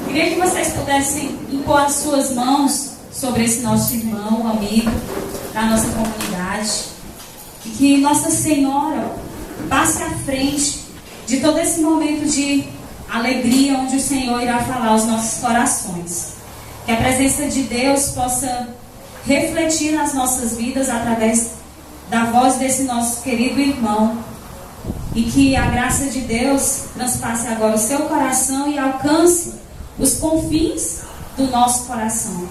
Queria que vocês pudessem impor as suas mãos sobre esse nosso irmão, amigo, da nossa comunidade. E que Nossa Senhora passe à frente de todo esse momento de alegria, onde o Senhor irá falar aos nossos corações. Que a presença de Deus possa refletir nas nossas vidas através da voz desse nosso querido irmão. E que a graça de Deus transpasse agora o seu coração e alcance os confins do nosso coração.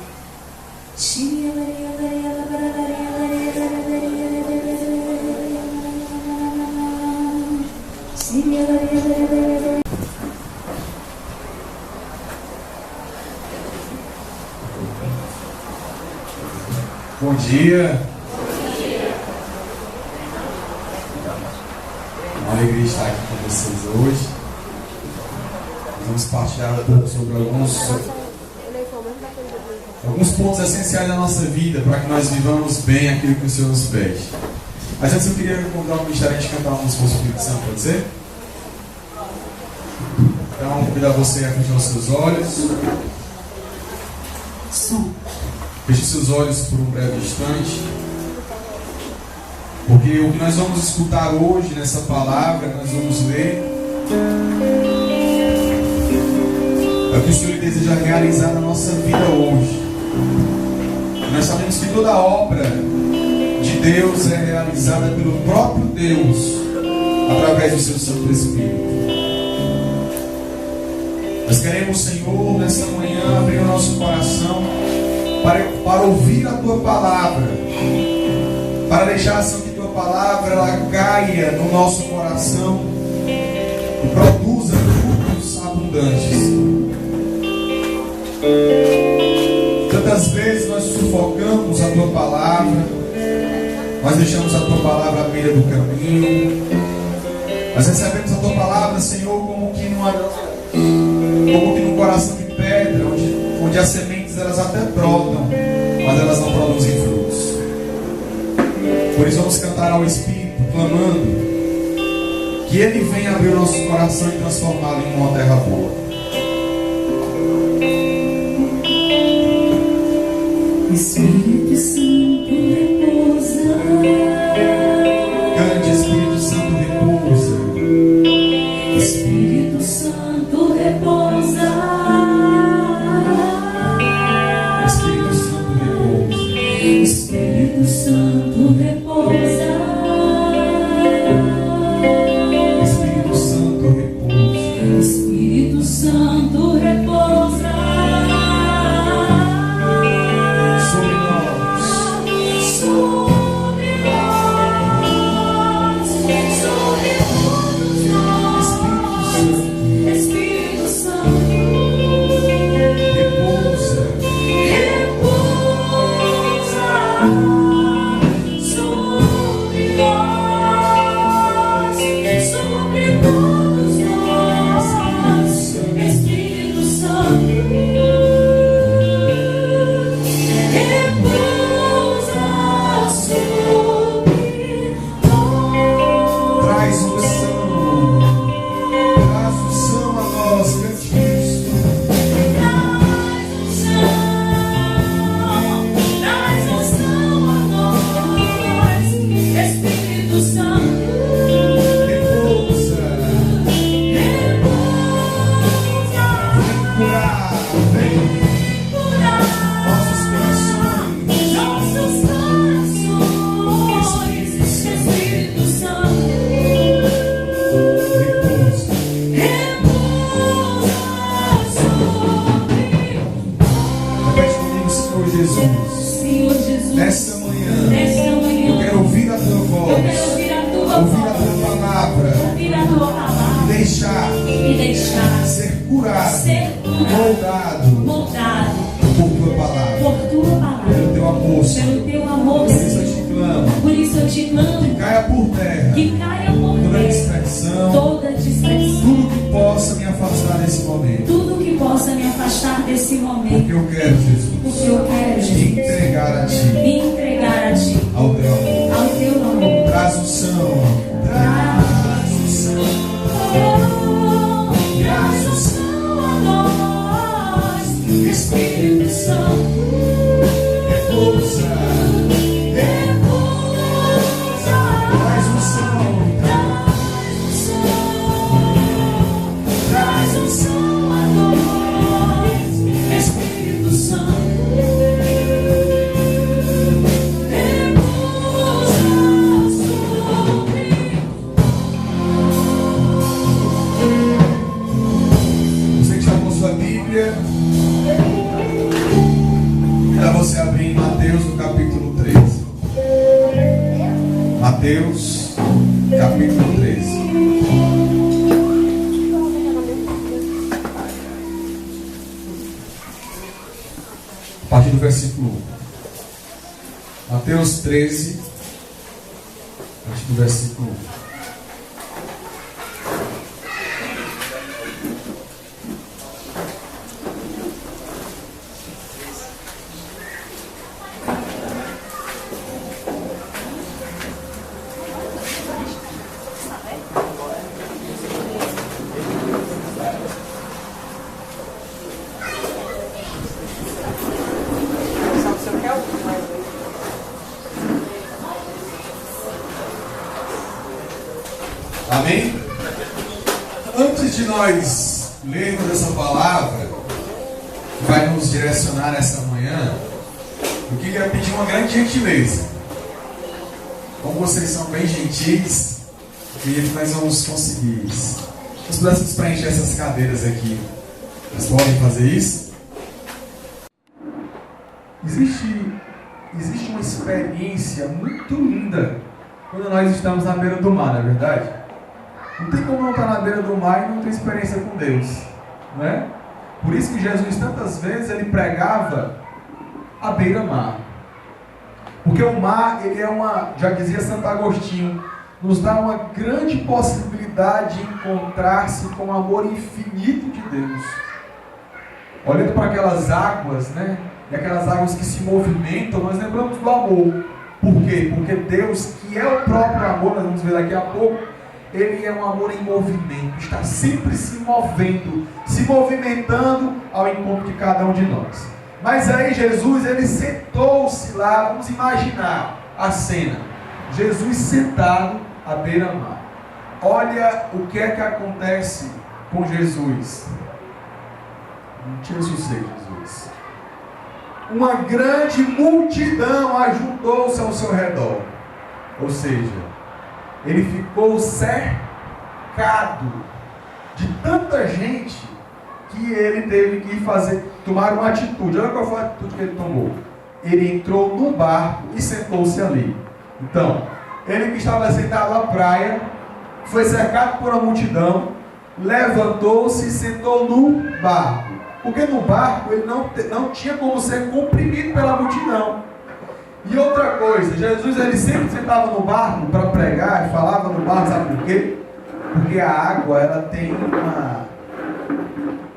Bom dia. Uma alegria estar aqui com vocês hoje. Vamos partilhar um pouco sobre alguns pontos essenciais da nossa vida para que nós vivamos bem aquilo que o Senhor nos pede. Mas antes eu queria convidar o ministério a gente cantar uma música do Espírito Santo, pode ser? Então, convidar você a fechar os seus olhos. Feche seus olhos por um breve instante. Porque o que nós vamos escutar hoje nessa palavra, nós vamos ler, é o que o Senhor deseja realizar na nossa vida hoje. Nós sabemos que toda obra de Deus é realizada pelo próprio Deus, através do seu Santo Espírito. Nós queremos, Senhor, nesta manhã, abrir o nosso coração para ouvir a Tua palavra, para deixar assim que Tua palavra ela caia no nosso coração e produza frutos abundantes. Tantas vezes nós sufocamos a Tua palavra, nós deixamos a Tua palavra à beira do caminho, nós recebemos a Tua palavra, Senhor, como que num coração de pedra, onde as sementes elas até brotam, mas elas não produzem frutos. Por isso vamos cantar ao Espírito, clamando que Ele venha abrir o nosso coração e transformá-lo em uma terra boa. Espírito Santo repousa. Cante, Espírito Santo repousa. Espírito Santo repousa. Espírito Santo repousa. Espírito Santo repousa. Espírito Santo repousa. Espírito Santo repousa. Sobre nós. Sobre nós. Sobre todos nós. Espírito Santo Repousa. repousa sobre nós, sobre todos nós. Espírito Santo repousa sobre nós. Traz unção a nós, cante isso. Traz unção a nós, Espírito Santo, Repousa. repousa, Curar. Vem. curar Nossos corações. nossos corações, Espírito Santo, Repousa. repousa sobre Repete comigo, Senhor Jesus. Senhor Jesus. Nesta manhã, Nesta eu manhã, quero ouvir a Tua eu voz, quero ouvir a Tua ouvir a voz, Tua palavra, ouvir a Tua palavra e deixar e deixar ser curado, ser curado, moldado moldado por Tua palavra, por Tua palavra, pelo Teu amor, Senhor. pelo Teu amor, Por isso eu Senhor. te clamo, Por isso eu te clamo caia por terra que caia por toda terra dispersão, toda distração, tudo que possa me afastar desse momento, tudo que possa me afastar desse momento, porque eu quero, Jesus, porque eu quero, me Jesus, entregar a Ti, me entregar a Ti, ao Teu amor. ao Teu amor. Traz unção, Traz unção a nós, você abrir em Mateus, no capítulo 13. Mateus, capítulo 13. A partir do versículo 1. Mateus 13, a partir do versículo 1. Amém? Antes de nós lermos essa palavra, que vai nos direcionar nessa manhã, eu queria pedir uma grande gentileza. Como vocês são bem gentis, eu queria que nós vamos conseguir. Se nós pudéssemos preencher essas cadeiras aqui, vocês podem fazer isso? Existe uma experiência muito linda quando nós estamos na beira do mar, não é verdade? Não tem como não estar na beira do mar e não ter experiência com Deus, não é? Por isso que Jesus tantas vezes ele pregava à beira-mar. Porque o mar, ele é já dizia Santo Agostinho, nos dá uma grande possibilidade de encontrar-se com o amor infinito de Deus. Olhando para aquelas águas, né? E aquelas águas que se movimentam, nós lembramos do amor. Por quê? Porque Deus, que é o próprio amor, nós vamos ver daqui a pouco, ele é um amor em movimento, está sempre se movendo, se movimentando ao encontro de cada um de nós. Mas aí Jesus, ele sentou-se lá, vamos imaginar a cena. Jesus sentado à beira-mar. Olha o que é que acontece com Jesus. Não tinha sossego, Jesus. Uma grande multidão ajuntou-se ao seu redor. Ou seja, ele ficou cercado de tanta gente que ele teve que tomar uma atitude. Olha qual foi a atitude que ele tomou. Ele entrou no barco e sentou-se ali. Então, ele que estava sentado à praia, foi cercado por uma multidão, levantou-se e sentou no barco. Porque no barco ele não tinha como ser comprimido pela multidão. E outra coisa, Jesus ele sempre sentava no barco para pregar e falava no barco, sabe por quê? Porque a água ela tem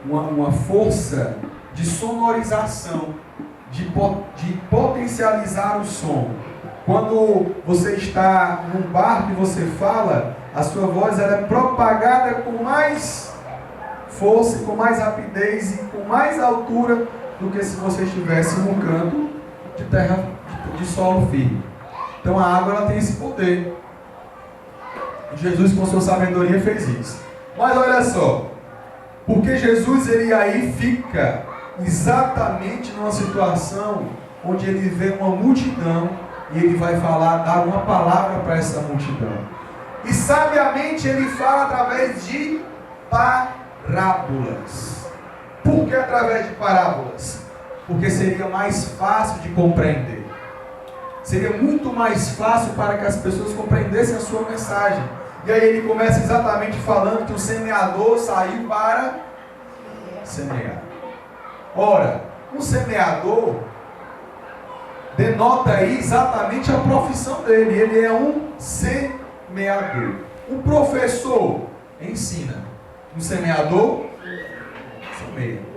uma força de sonorização, de potencializar o som. Quando você está num barco e você fala, a sua voz ela é propagada com mais força, com mais rapidez e com mais altura do que se você estivesse num canto de terra, de solo firme. Então a água ela tem esse poder. Jesus com sua sabedoria fez isso. Mas olha só, porque Jesus ele aí fica exatamente numa situação onde ele vê uma multidão e ele vai dar uma palavra para essa multidão. E sabiamente ele fala através de parábolas. Por que através de parábolas? Porque seria mais fácil de compreender. Seria muito mais fácil para que as pessoas compreendessem a sua mensagem. E aí ele começa exatamente falando que o semeador saiu para semear. Ora, um semeador denota aí exatamente a profissão dele. Ele é um semeador. Um professor ensina. Um semeador semeia.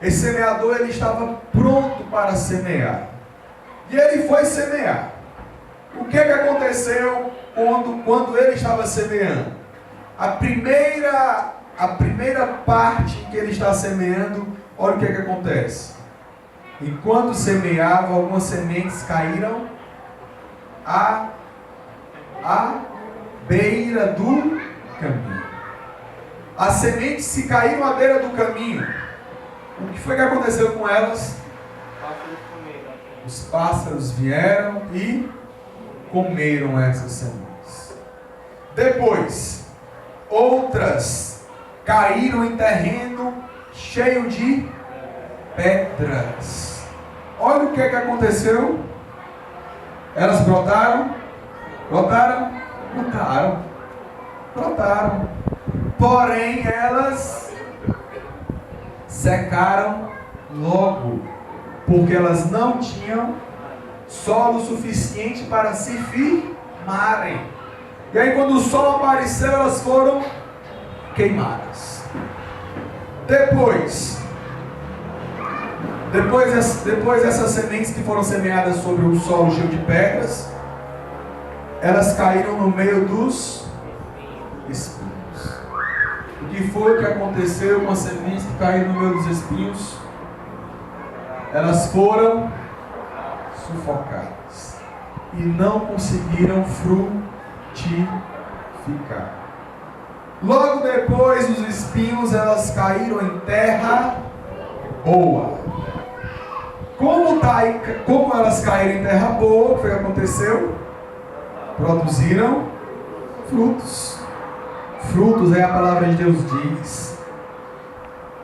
Esse semeador ele estava pronto para semear. E ele foi semear. O que aconteceu quando ele estava semeando? A primeira parte que ele está semeando, olha o que acontece. Enquanto semeava, algumas sementes caíram à beira do caminho. As sementes se caíram à beira do caminho. O que foi que aconteceu com elas? Os pássaros vieram e comeram essas sementes. Depois, outras caíram em terreno cheio de pedras. Olha o que aconteceu. Elas brotaram. Porém, elas secaram logo, porque elas não tinham solo suficiente para se firmarem. E aí, quando o sol apareceu, elas foram queimadas. Depois essas sementes que foram semeadas sobre um solo cheio de pedras, elas caíram no meio dos espinhos. O que foi que aconteceu com as sementes que caíram no meio dos espinhos? Elas foram sufocadas e não conseguiram frutificar. Logo depois dos espinhos, elas caíram em terra boa. Como elas caíram em terra boa, o que aconteceu? Produziram frutos. Frutos é a palavra de Deus diz.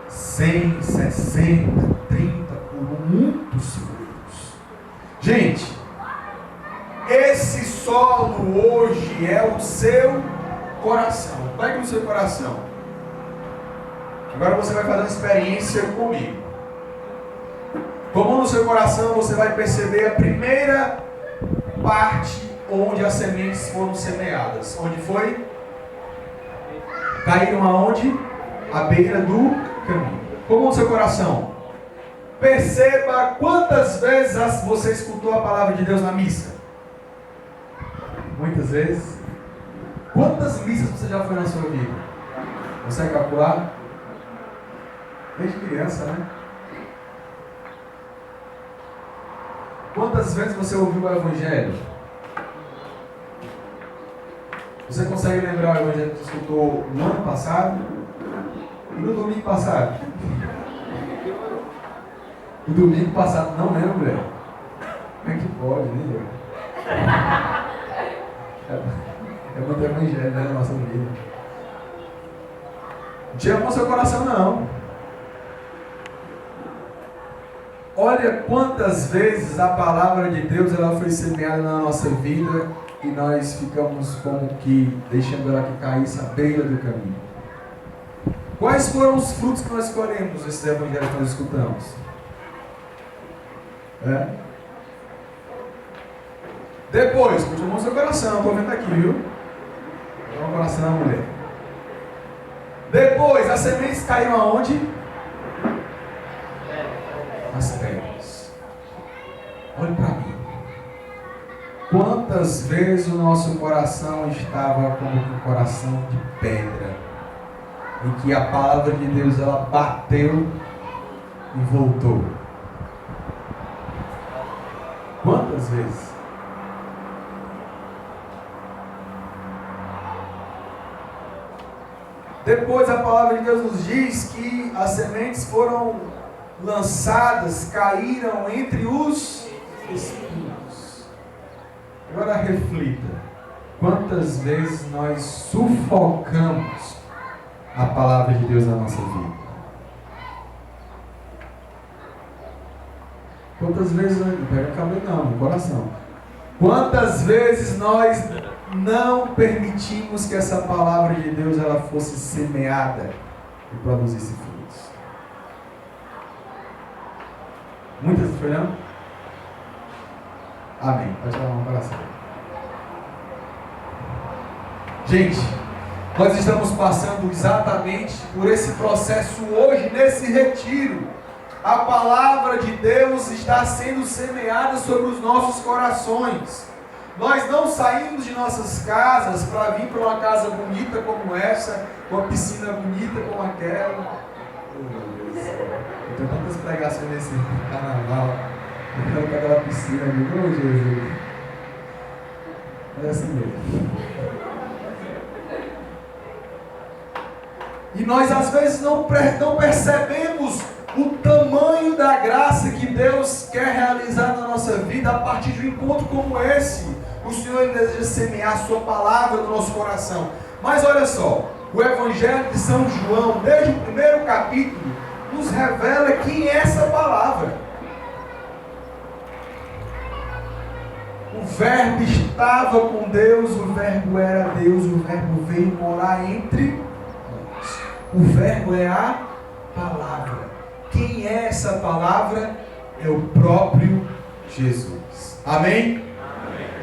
100, 60, 30, por muitos frutos. Gente, esse solo hoje é o seu coração. Pegue no seu coração. Agora você vai fazer uma experiência comigo. Como no seu coração você vai perceber a primeira parte onde as sementes foram semeadas. Onde foi? Caíram aonde? À beira do caminho. Como no seu coração? Perceba quantas vezes você escutou a palavra de Deus na missa. Muitas vezes. Quantas missas você já foi na sua vida? Você é capular? Desde criança, né? Quantas vezes você ouviu o Evangelho? Você consegue lembrar o Evangelho que você escutou no ano passado? E no domingo passado? O domingo passado não lembro, velho. Como é que pode, né? É muito Evangelho, né, na nossa vida. Não tira com seu coração, não. Olha quantas vezes a palavra de Deus ela foi semeada na nossa vida e nós ficamos como que deixando ela que caísse à beira do caminho. Quais foram os frutos que nós colhemos nesses evangelhos que nós escutamos? Depois, continua o seu coração, estou vendo aqui, viu? Continua o coração da mulher. Depois, as sementes caíram aonde? As pedras. Olhe para mim. Quantas vezes o nosso coração estava como um coração de pedra, em que a palavra de Deus ela bateu e voltou? Quantas vezes? Depois a palavra de Deus nos diz que as sementes foram lançadas, caíram entre os espinhos. Agora reflita. Quantas vezes nós sufocamos a palavra de Deus na nossa vida? Quantas vezes, não pega o cabelo não, no coração. Quantas vezes nós não permitimos que essa palavra de Deus ela fosse semeada e produzisse frutos? Muitas foi não? Amém. Pode dar uma oração. Gente, nós estamos passando exatamente por esse processo hoje, nesse retiro. A palavra de Deus está sendo semeada sobre os nossos corações. Nós não saímos de nossas casas para vir para uma casa bonita como essa, uma piscina bonita como aquela. Oh, meu Deus. Eu tenho tantas pregações nesse carnaval. Eu quero para aquela piscina ali. Oh, Jesus. É assim mesmo. E nós às vezes não percebemos o tamanho da graça que Deus quer realizar na nossa vida a partir de um encontro como esse. O Senhor deseja semear a sua palavra no nosso coração. Mas olha só, o Evangelho de São João, desde o primeiro capítulo, nos revela quem é essa palavra. Verbo estava com Deus, o Verbo era Deus, o Verbo veio morar entre nós. O Verbo é a palavra. Quem é essa palavra? É o próprio Jesus. Amém?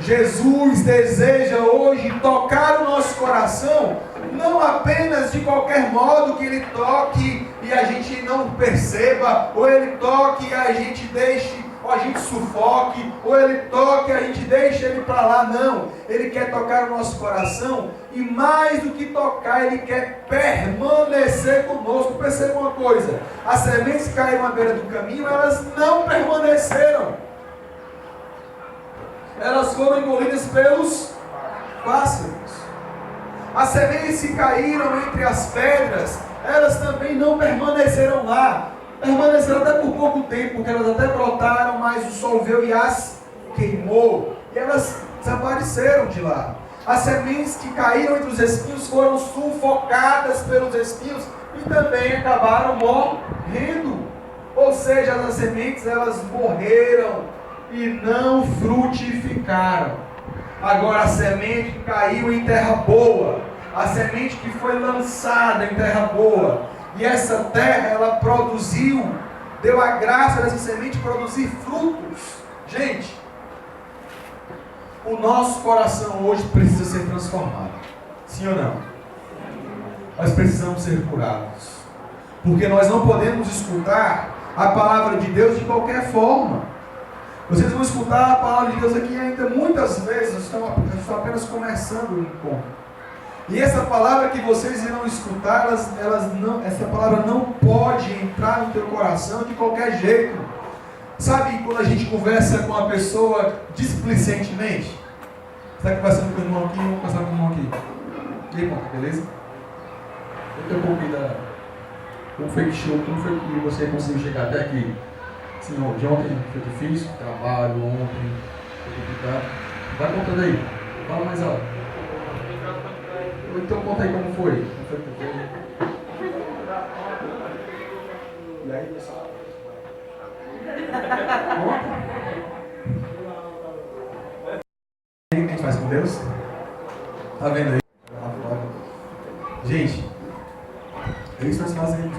Jesus deseja hoje tocar o nosso coração, não apenas de qualquer modo que Ele toque e a gente não perceba, ou Ele toque e a gente deixe, ou a gente sufoque, ou Ele toque e a gente deixa Ele para lá. Não, Ele quer tocar o nosso coração e mais do que tocar, Ele quer permanecer conosco. Perceba uma coisa, as sementes que caíram à beira do caminho, elas não permaneceram. Elas foram engolidas pelos pássaros. As sementes que caíram entre as pedras, elas também não permaneceram lá. Permaneceram até por pouco tempo, porque elas até brotaram, mas o sol veio e as queimou. E elas desapareceram de lá. As sementes que caíram entre os espinhos foram sufocadas pelos espinhos e também acabaram morrendo. Ou seja, as sementes elas morreram e não frutificaram. Agora a semente que caiu em terra boa, a semente que foi lançada em terra boa, e essa terra ela produziu, deu a graça dessa semente produzir frutos. Gente, o nosso coração hoje precisa ser transformado. Sim ou não? Nós precisamos ser curados, porque nós não podemos escutar a palavra de Deus de qualquer forma. Vocês vão escutar a palavra de Deus aqui ainda muitas vezes. Eu estou apenas começando o encontro. E essa palavra que vocês irão escutar, essa palavra não pode entrar no teu coração de qualquer jeito. Sabe quando a gente conversa com uma pessoa displicentemente? Você está conversando com o irmão aqui, vamos conversar com o irmão aqui. E aí, irmão, beleza? Eu tenho um pouco da... Como foi que show, como foi que você conseguiu chegar até aqui? Senhor, de ontem foi difícil, trabalho, ontem, foi complicado. Vai contando aí, fala mais alto. Então conta aí como foi. Como foi que foi? E aí, pessoal? O que a gente faz com Deus? Tá vendo aí? Gente, é isso que nós fazemos.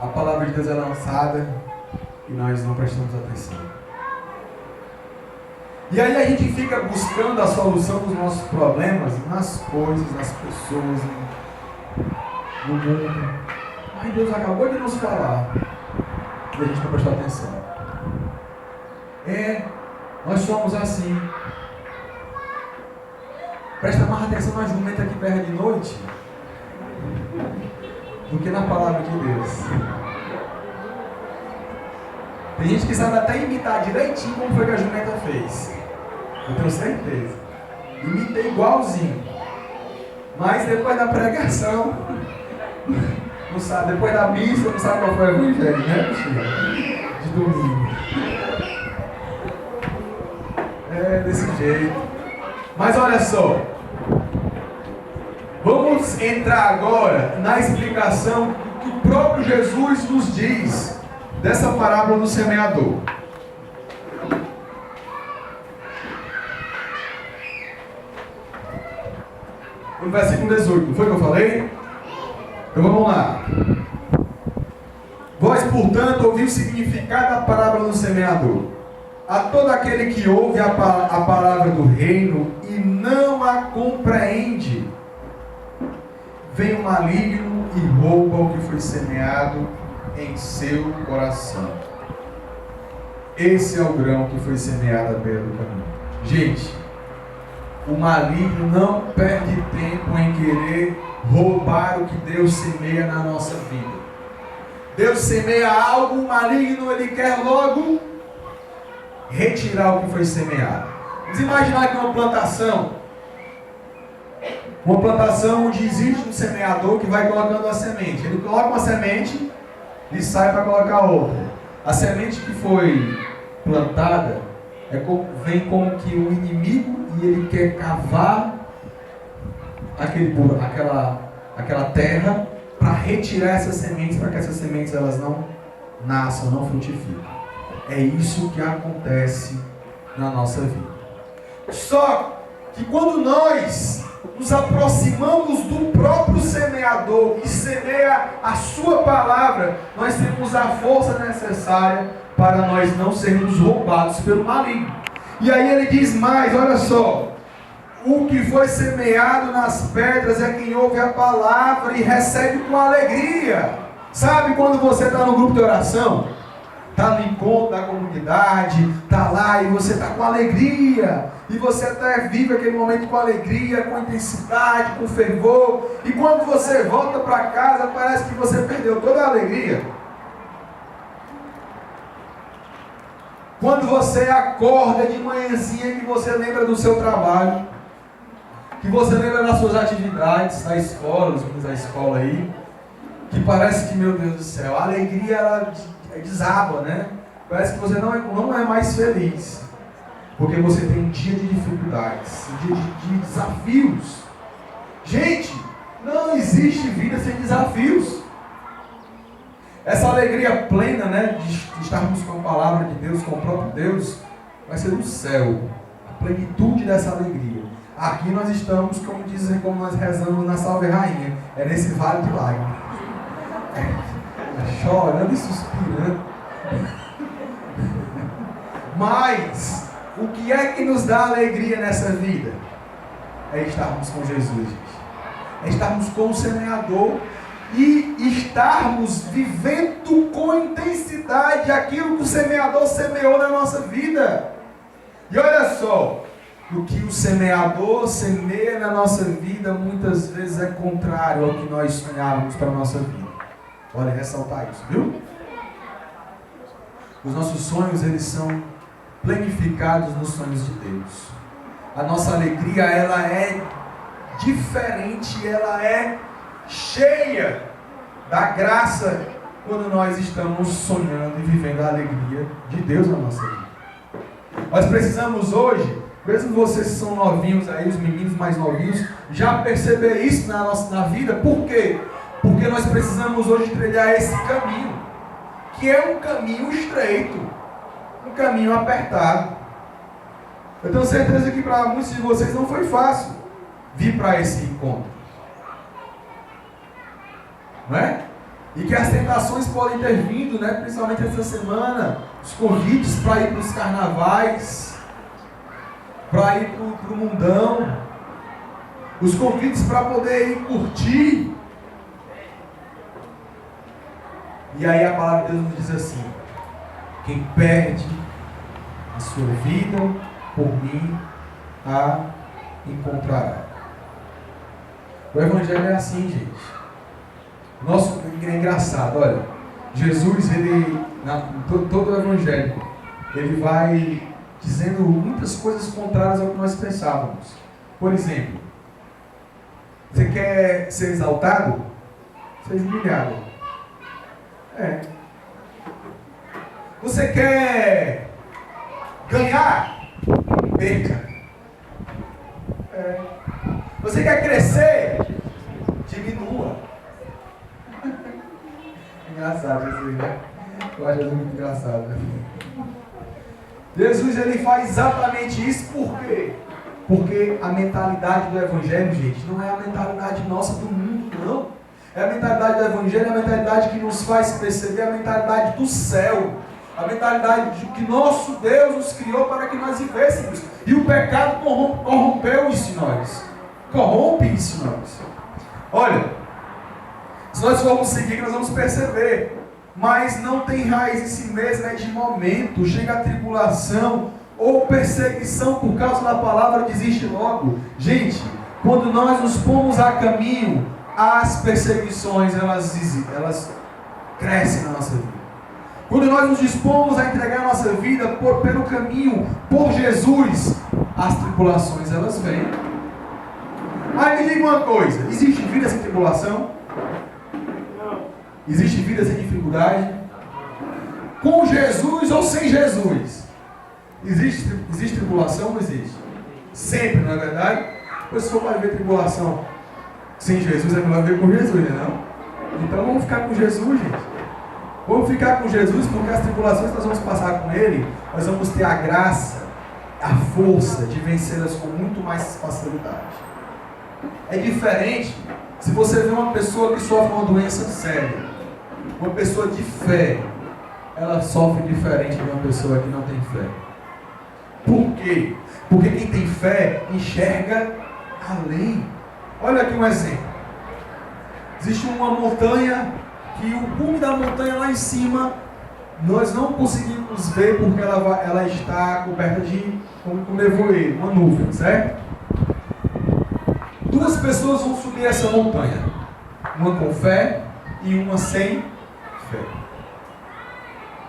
A palavra de Deus é lançada e nós não prestamos atenção. E aí a gente fica buscando a solução dos nossos problemas nas coisas, nas pessoas, no mundo. Aí Deus acabou de nos falar e a gente não prestou atenção. Nós somos assim. Presta mais atenção no jumenta que berra de noite do que na palavra de Deus. Tem gente que sabe até imitar direitinho como foi que a jumenta fez. Eu tenho certeza. Imitei igualzinho. Mas depois da pregação, não sabe, depois da missa, não sabe qual foi o evangelho, né, Chico? De domingo. É desse jeito. Mas olha só. Vamos entrar agora na explicação do que o próprio Jesus nos diz dessa parábola do semeador. No versículo 18, não foi o que eu falei? Então vamos lá. Vós, portanto, ouvi o significado da parábola do semeador. A todo aquele que ouve a palavra do reino e não a compreende, vem o maligno e rouba o que foi semeado em seu coração. Esse é o grão que foi semeado à beira do caminho. Gente, o maligno não perde tempo em querer roubar o que Deus semeia na nossa vida. Deus semeia algo, o maligno ele quer logo retirar o que foi semeado. Vamos imaginar que uma plantação onde existe um semeador que vai colocando uma semente. Ele coloca uma semente e sai para colocar outra. A semente que foi plantada vem como que o inimigo e ele quer cavar aquela terra para retirar essas sementes, para que essas sementes elas não nasçam, não frutifiquem. É isso que acontece na nossa vida. Só que quando nós nos aproximamos do próprio semeador que semeia a sua palavra, nós temos a força necessária para nós não sermos roubados pelo maligno. E aí ele diz mais, olha só: o que foi semeado nas pedras é quem ouve a palavra e recebe com alegria. Sabe quando você está no grupo de oração? Está no encontro da comunidade, está lá e você está com alegria. E você até vive aquele momento com alegria, com intensidade, com fervor. E quando você volta para casa, parece que você perdeu toda a alegria. Quando você acorda de manhãzinha, que você lembra do seu trabalho, que você lembra das suas atividades da escola, os meninos da escola aí, que parece que, meu Deus do céu, a alegria ela desaba, né? Parece que você não é mais feliz, porque você tem um dia de dificuldades, um dia de desafios. Gente, não existe vida sem desafios. Essa alegria plena, né, de estarmos com a palavra de Deus, com o próprio Deus, vai ser no céu, a plenitude dessa alegria. Aqui nós estamos, como nós rezamos na Salve Rainha, é nesse vale de lágrimas, chorando e suspirando. Mas o que é que nos dá alegria nessa vida? É estarmos com Jesus, gente. É estarmos com o semeador e estarmos vivendo com intensidade aquilo que o semeador semeou na nossa vida. E olha só, o que o semeador semeia na nossa vida muitas vezes é contrário ao que nós sonhávamos para a nossa vida. Olha, ressaltar isso, viu? Os nossos sonhos, eles são planificados nos sonhos de Deus. A nossa alegria, ela é diferente, ela é cheia da graça quando nós estamos sonhando e vivendo a alegria de Deus na nossa vida. Nós precisamos hoje, mesmo vocês que são novinhos aí, os meninos mais novinhos, já perceber isso na vida. Por quê? Porque nós precisamos hoje trilhar esse caminho, que é um caminho estreito, um caminho apertado. Eu tenho certeza que para muitos de vocês não foi fácil vir para esse encontro, não é? E que as tentações podem ter vindo, né? Principalmente essa semana, os convites para ir para os carnavais, para ir para o mundão, os convites para poder ir curtir. E aí a palavra de Deus nos diz assim: quem perde a sua vida por mim a encontrará. O Evangelho é assim, gente. Nosso é engraçado, olha. Jesus, todo o Evangelho, ele vai dizendo muitas coisas contrárias ao que nós pensávamos. Por exemplo, você quer ser exaltado? Seja humilhado. Você quer ganhar? Perca. Você quer crescer? Diminua. Engraçado Jesus, né? Eu acho Jesus muito engraçado, né? Jesus, ele faz exatamente isso. Por quê? Porque a mentalidade do Evangelho, gente, não é a mentalidade nossa do mundo, não. É a mentalidade do Evangelho, é a mentalidade que nos faz perceber a mentalidade do céu. A mentalidade de que nosso Deus nos criou para que nós vivêssemos. E o pecado corrompeu isso em nós. Corrompe isso em nós. Olha, se nós formos seguir, nós vamos perceber. Mas não tem raiz em si mesmo, é de momento. Chega a tribulação ou perseguição por causa da palavra, desiste logo. Gente, quando nós nos pomos a caminho, as perseguições, elas crescem na nossa vida. Quando nós nos dispomos a entregar a nossa vida pelo caminho, por Jesus, as tribulações, elas vêm. Mas me diga uma coisa, existe vida sem tribulação? Existe vida sem dificuldade? Com Jesus ou sem Jesus? Existe tribulação ou não existe? Sempre, não é verdade? Pois se for para ver tribulação sem Jesus, é melhor ver com Jesus, né, não? Então vamos ficar com Jesus, gente. Vamos ficar com Jesus, porque as tribulações que nós vamos passar com Ele, nós vamos ter a graça a força de vencê-las com muito mais facilidade. É diferente se você vê uma pessoa que sofre uma doença séria, uma pessoa de fé, ela sofre diferente de uma pessoa que não tem fé. Por quê? Porque quem tem fé enxerga além. Olha aqui um exemplo. Existe uma montanha que o cume da montanha lá em cima nós não conseguimos ver porque ela está coberta de um nevoeiro, uma nuvem, certo? Duas pessoas vão subir essa montanha, uma com fé e uma sem fé.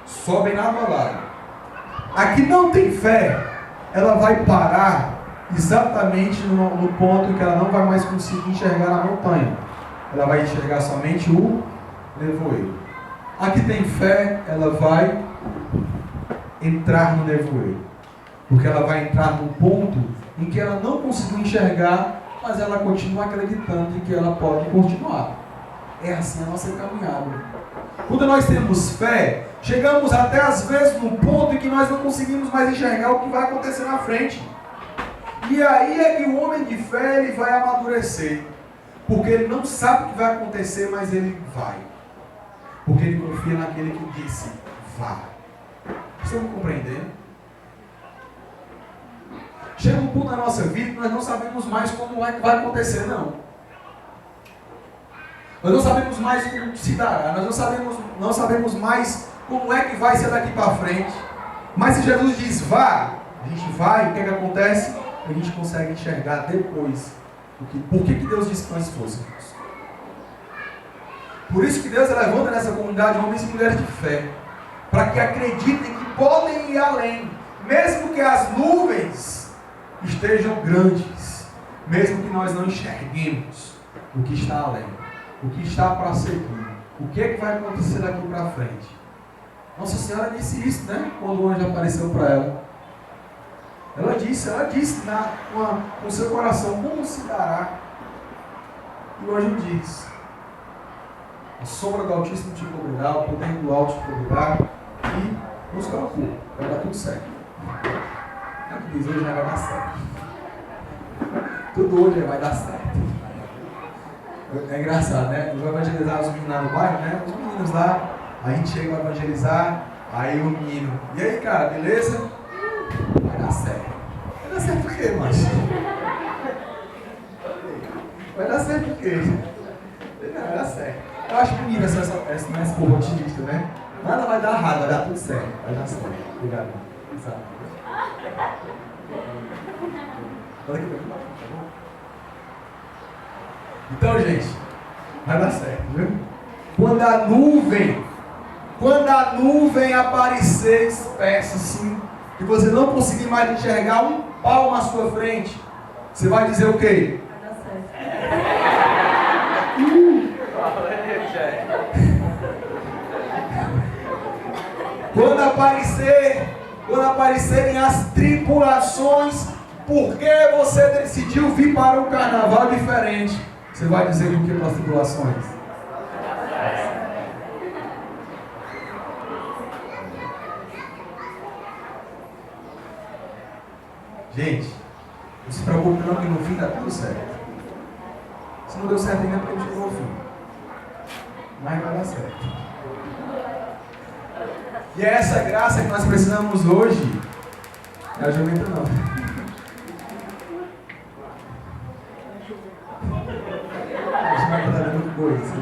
Sobem lado a lado. A que não tem fé, ela vai parar exatamente no ponto em que ela não vai mais conseguir enxergar a montanha. Ela vai enxergar somente o nevoeiro. A que tem fé, ela vai entrar no nevoeiro. Porque ela vai entrar no ponto em que ela não conseguiu enxergar, mas ela continua acreditando em que ela pode continuar. É assim a nossa caminhada. Quando nós temos fé, chegamos até às vezes no ponto em que nós não conseguimos mais enxergar o que vai acontecer na frente. E aí é que o homem de fé ele vai amadurecer. Porque ele não sabe o que vai acontecer, mas ele vai. Porque ele confia naquele que disse, vá. Vocês estão compreendendo? Chega um ponto na nossa vida que nós não sabemos mais como é que vai acontecer, não. Nós não sabemos mais como se dará. Nós não sabemos mais como é que vai ser daqui para frente. Mas se Jesus diz, vá, a gente vai, o que é que acontece? A gente consegue enxergar depois. Por que Deus disse que nós fôssemos? Por isso que Deus levanta nessa comunidade homens e mulheres de fé, para que acreditem que podem ir além, mesmo que as nuvens estejam grandes, mesmo que nós não enxerguemos o que está além, o que está para seguir, o que é que vai acontecer daqui para frente. Nossa Senhora disse isso, né? Quando o anjo apareceu para ela. Ela disse com seu coração, como se dará? E o anjo diz, a sombra do Altíssimo te cobrirá, o poder do Alto te cobrirá, e nos preocupe, vai dar tudo certo. É o que diz, hoje vai dar certo. Tudo hoje vai dar certo. É engraçado, né? Eu vou evangelizar os meninos lá no bairro, né? Os meninos lá, a gente chega a evangelizar, aí o menino, e aí cara, beleza? Vai dar certo. Vai dar certo por quê, macho? Vai dar certo por quê? Não, vai dar certo. Eu acho bonito essa povo otimista, né? Nada vai dar errado, vai dar tudo certo. Vai dar certo. Obrigado. Exato. Olha aqui, tá bom? Então, gente, vai dar certo, viu? Quando a nuvem aparecer espessa assim, que você não conseguir mais enxergar um palmo à sua frente, você vai dizer o quê? Vai dar certo. Quando aparecerem as tribulações, porque você decidiu vir para um carnaval diferente, você vai dizer o que para as tribulações? Gente, não se preocupe não que no fim dá tudo certo. Se não deu certo ainda, porque chegou ao fim. Mas vai dar certo. E é essa graça que nós precisamos hoje. É a jumenta não. A jumenta está dando coisa.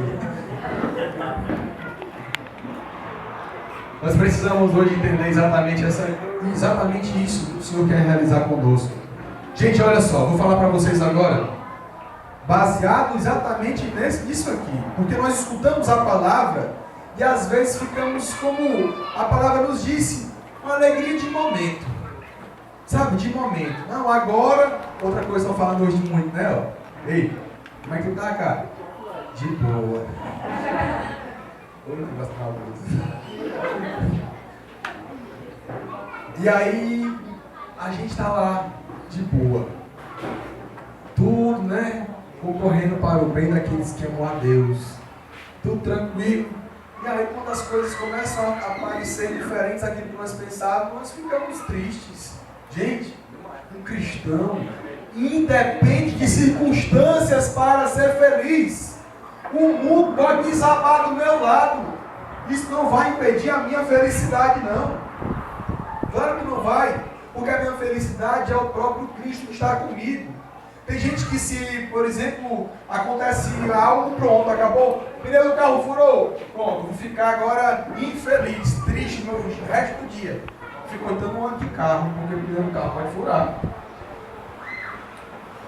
Nós precisamos hoje entender exatamente isso que o Senhor quer realizar conosco. Gente, olha só, vou falar para vocês agora, baseado exatamente nisso aqui, porque nós escutamos a palavra e às vezes ficamos como a palavra nos disse, uma alegria de momento, sabe, de momento. Não, agora, outra coisa que estão falando hoje muito, né? Ó. Ei, como é que tu tá, cara? De boa. E aí, a gente está lá, de boa. Tudo, né? Concorrendo para o bem daqueles que amam a Deus. Tudo tranquilo. E aí, quando as coisas começam a parecer diferentes daquilo que nós pensávamos, nós ficamos tristes. Gente, Um cristão independe de circunstâncias para ser feliz. O mundo pode desabar do meu lado. Isso não vai impedir a minha felicidade, não. Claro que não vai. Porque a minha felicidade é o próprio Cristo que está comigo. Tem gente que se, por exemplo, acontece algo, pronto, acabou, o pneu do carro furou, pronto, vou ficar agora infeliz, triste no resto do dia. Ficou então um ano de carro, porque o pneu do carro pode furar.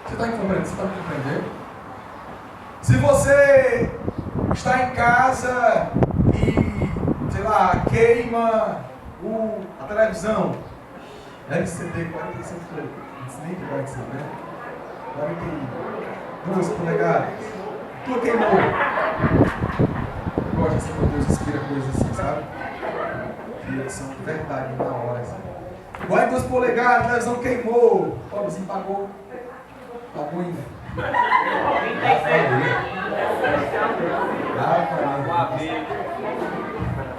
Você está me compreendendo? Se você está em casa e, sei lá, queima a televisão, LCD 45 nem que pode ser, né? 42 polegadas. Tu queimou. Eu gosto assim, quando Deus inspira coisas assim, sabe? Que são verdade na hora. Assim. 42 polegadas, a televisão queimou. O pobrezinho pagou. Pagou ainda.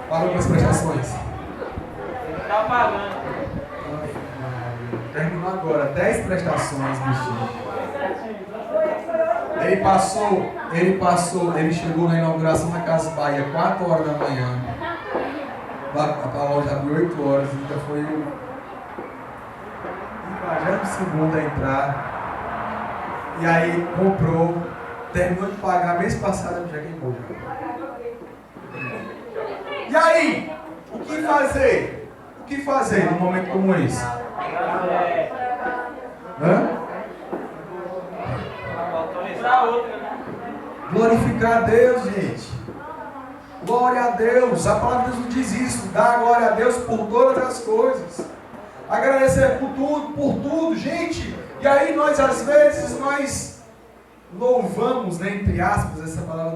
Parou com as prestações. Tá pagando. Terminou agora, 10 prestações, bichinho. Ele chegou na inauguração da Casa Bahia 4 horas da manhã. A loja abriu 8 horas, ainda foi o 22º a entrar. E aí comprou, terminou de pagar, mês passado já queimou. E aí, o que fazer? O que fazer num momento como esse? Glorificar a Deus, gente. Glória a Deus. A palavra de Deus diz isso. Dá glória a Deus por todas as coisas. Agradecer por tudo, gente. E aí nós, às vezes, nós louvamos, né, entre aspas, essa palavra.